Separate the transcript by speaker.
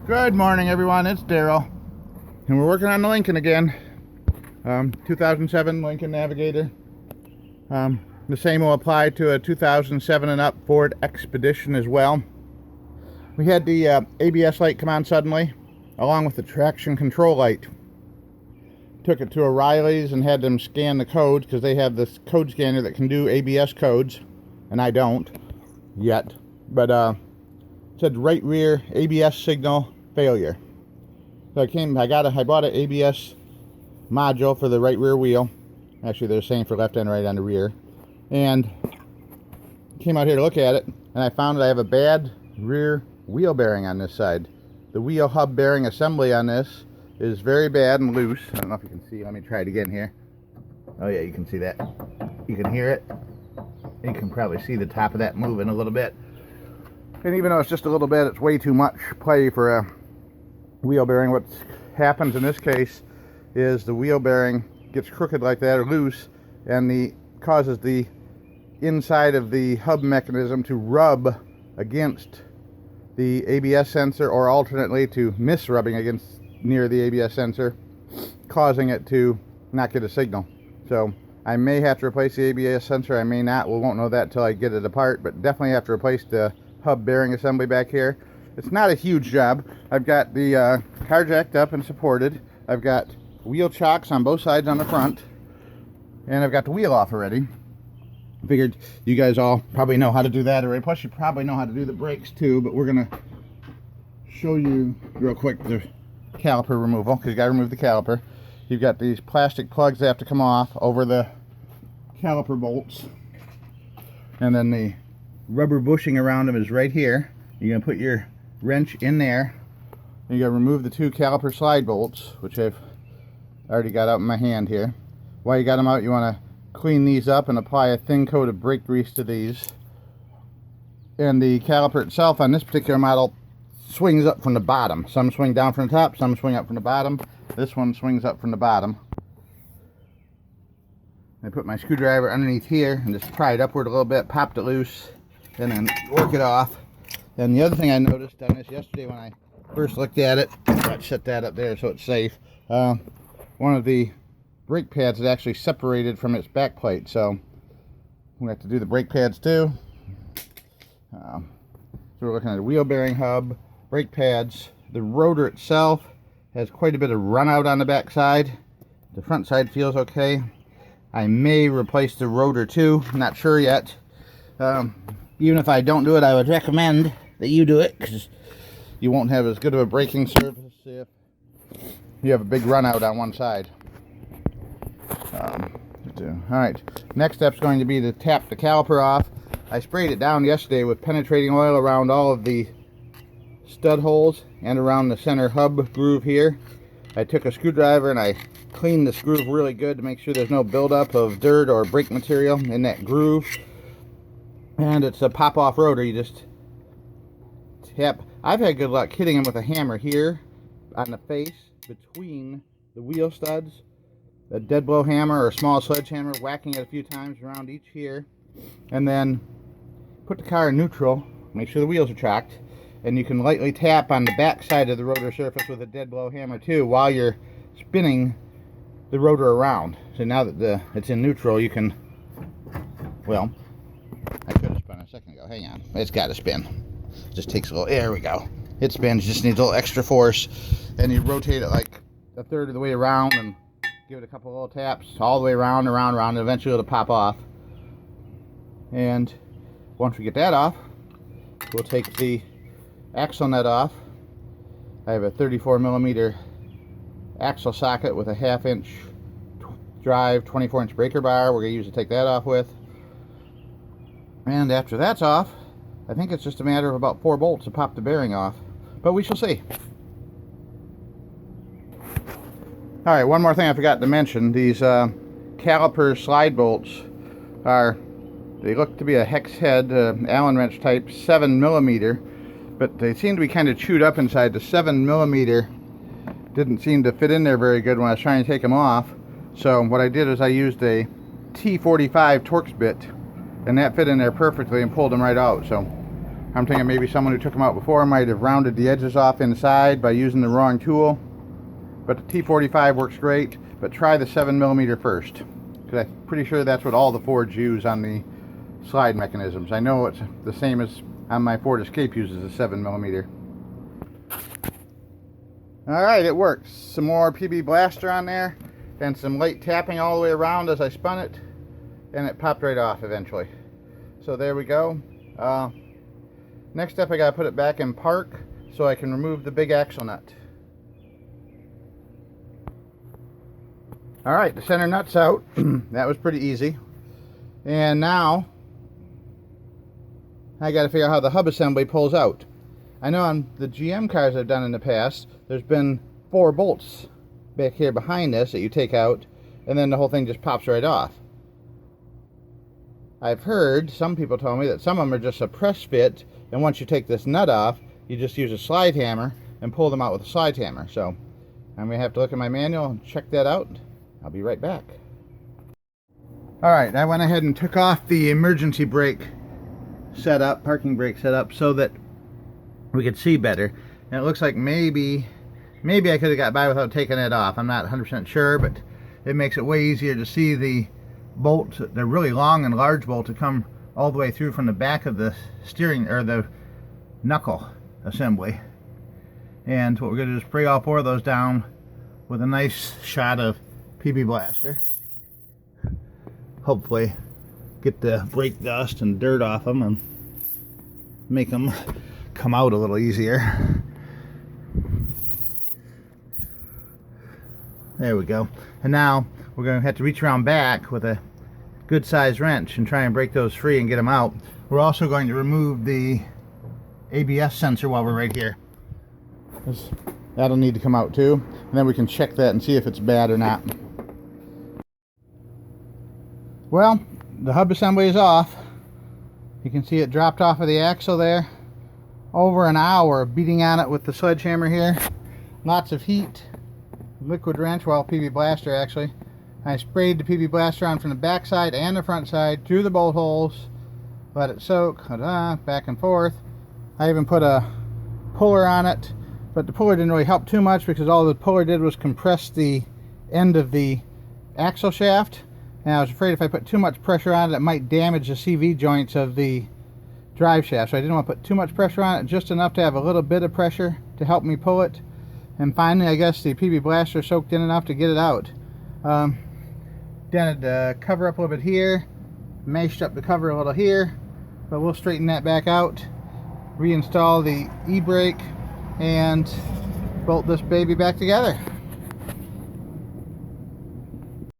Speaker 1: Good morning, everyone. It's Daryl, and we're working on the Lincoln again. 2007 Lincoln Navigator. The same will apply to a 2007 and up Ford Expedition as well. We had the ABS light come on suddenly, along with the traction control light. Took it to O'Reilly's and had them scan the codes, because they have this code scanner that can do ABS codes, and I don't yet. But it said right rear ABS signal failure. So I bought an ABS module for the right rear wheel. Actually, they're the same for left and right on the rear. And came out here to look at it, and I found that I have a bad rear wheel bearing on this side. The wheel hub bearing assembly on this is very bad and loose. I don't know if you can see. Let me try it again here. Oh yeah, you can see that. You can hear it. You can probably see the top of that moving a little bit. And even though it's just a little bit, it's way too much play for a wheel bearing. What happens in this case is the wheel bearing gets crooked like that or loose, and causes the inside of the hub mechanism to rub against the ABS sensor, or alternately to miss rubbing against near the ABS sensor, causing it to not get a signal. So I may have to replace the ABS sensor, I may not. We won't know that till I get it apart, but definitely have to replace the hub bearing assembly back here. It's not a huge job. I've got the car jacked up and supported. I've got wheel chocks on both sides on the front, and I've got the wheel off already. Figured you guys all probably know how to do that already. Plus you probably know how to do the brakes too, but we're gonna show you real quick the caliper removal, because you gotta remove the caliper. You've got these plastic plugs that have to come off over the caliper bolts, and then the rubber bushing around them is right here. You're gonna put your wrench in there, and you're gonna remove the two caliper slide bolts, which I've already got out in my hand here. While you got them out, you want to clean these up and apply a thin coat of brake grease to these. And the caliper itself on this particular model swings up from the bottom. Some swing down from the top, some swing up from the bottom. This one swings up from the bottom. I put my screwdriver underneath here and just pry it upward a little bit, popped it loose, and then work it off. And the other thing I noticed on this yesterday when I first looked at it, let's set that up there so it's safe. One of the brake pads is actually separated from its back plate, so we have to do the brake pads too. So we're looking at a wheel bearing hub, brake pads. The rotor itself has quite a bit of run out on the back side. The front side feels okay. I may replace the rotor too, not sure yet. Even if I don't do it, I would recommend that you do it, because you won't have as good of a braking surface if you have a big run out on one side. Alright, next step's going to be to tap the caliper off. I sprayed it down yesterday with penetrating oil around all of the stud holes and around the center hub groove here. I took a screwdriver and I cleaned the groove really good to make sure there's no buildup of dirt or brake material in that groove. And it's a pop-off rotor. You just tap. I've had good luck hitting them with a hammer here on the face between the wheel studs, a dead blow hammer or a small sledgehammer, whacking it a few times around each here, and then put the car in neutral, make sure the wheels are tracked, and you can lightly tap on the back side of the rotor surface with a dead blow hammer too while you're spinning the rotor around. So now that it's in neutral, you can, well, I could have spun a second ago. Hang on. It's got to spin. It just takes a little, there we go. It spins, just needs a little extra force. And you rotate it like a third of the way around and give it a couple little taps all the way around, and eventually it'll pop off. And once we get that off, we'll take the axle nut off. I have a 34mm axle socket with a 1/2 inch drive, 24-inch breaker bar. We're going to use to take that off with. And after that's off, I think it's just a matter of about 4 bolts to pop the bearing off. But we shall see. Alright, one more thing I forgot to mention. These caliper slide bolts they look to be a hex head, Allen wrench type 7mm, but they seem to be kind of chewed up inside. The 7mm didn't seem to fit in there very good when I was trying to take them off. So what I did is I used a T45 Torx bit, and that fit in there perfectly and pulled them right out. So I'm thinking maybe someone who took them out before might have rounded the edges off inside by using the wrong tool. But the T45 works great, but try the 7mm first, because I'm pretty sure that's what all the Fords use on the slide mechanisms. I know it's the same as on my Ford Escape uses a 7mm. Alright, it works. Some more PB Blaster on there, and some light tapping all the way around as I spun it, and it popped right off eventually. So there we go. Next step, I gotta put it back in park so I can remove the big axle nut. Alright, the center nut's out. That was pretty easy. And now I gotta figure out how the hub assembly pulls out. I know on the GM cars I've done in the past, there's been 4 bolts back here behind this that you take out, and then the whole thing just pops right off. I've heard, some people told me that some of them are just a press fit, and once you take this nut off, you just use a slide hammer and pull them out with a slide hammer. So I'm going to have to look at my manual and check that out. I'll be right back. Alright, I went ahead and took off the emergency brake setup, parking brake setup, so that we could see better. And it looks like maybe I could have got by without taking it off. I'm not 100% sure, but it makes it way easier to see the bolts. They're really long and large bolts that come all the way through from the back of the steering, or the knuckle assembly. And what we're going to do is spray all 4 of those down with a nice shot of PB Blaster. Hopefully get the brake dust and dirt off them and make them come out a little easier. There we go. And now we're going to have to reach around back with a good sized wrench and try and break those free and get them out. We're also going to remove the ABS sensor while we're right here. That'll need to come out too, and then we can check that and see if it's bad or not. Well, the hub assembly is off. You can see it dropped off of the axle there. Over an hour of beating on it with the sledgehammer here. Lots of heat. Liquid wrench, well, PB Blaster actually. I sprayed the PB Blaster on from the back side and the front side through the bolt holes. Let it soak, back and forth. I even put a puller on it, but the puller didn't really help too much because all the puller did was compress the end of the axle shaft. And I was afraid if I put too much pressure on it, it might damage the CV joints of the drive shaft. So I didn't want to put too much pressure on it, just enough to have a little bit of pressure to help me pull it. And finally, I guess the PB Blaster soaked in enough to get it out. Dented the cover up a little bit here, mashed up the cover a little here, but we'll straighten that back out, reinstall the e-brake, and bolt this baby back together.